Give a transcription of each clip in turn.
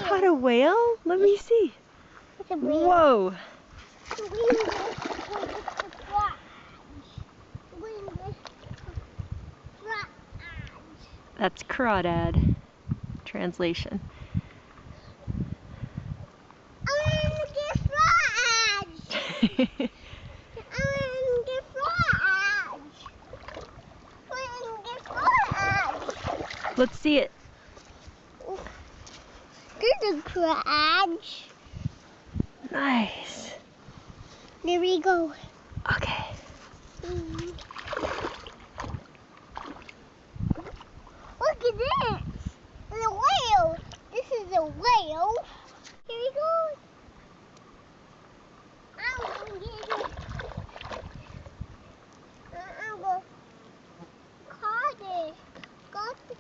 caught a whale? Let me see. It's a whale. Whoa. That's crawdad. Translation. Let's see it. There's a crabs. Nice. There we go. Okay. Look at this. It's a whale. This is a whale. Here we go. I'm gonna get it. I'm gonna caught it. Got it.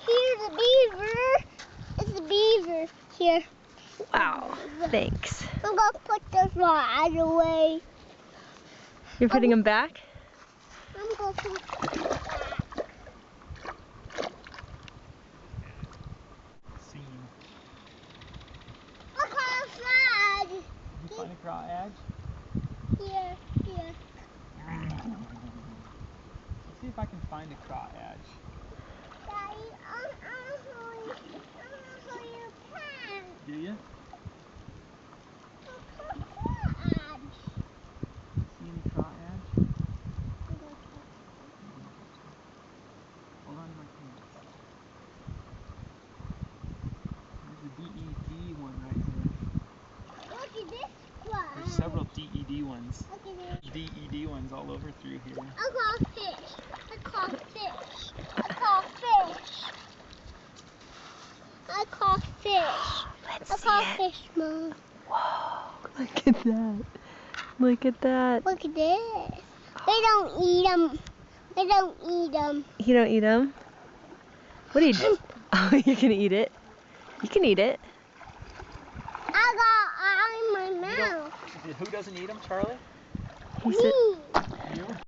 Here's a beaver. It's a beaver here. Wow. Thanks. I'm gonna put this rod away. You're putting them back? I'm gonna put it back. Look how it's flag. Did you find a crawdad? Here. Let's see if I can find a crawdad. Daddy, I'm gonna hold your pants. Do you? See any crawdads? Hold on to my pants. There's a DED one right here. Look at this one. There's several DED ones. Look at this. DED ones all over through here. I caught fish. I caught fish. I caught fish. I caught fish. Let's I see caught it. fish, Mom. Whoa. Look at that. Look at that. Look at this. They don't eat them. They don't eat them. You don't eat them? What do you do? Oh, you can eat it. You can eat it. I got eye in my mouth. Who doesn't eat them, Charlie? He said, Me.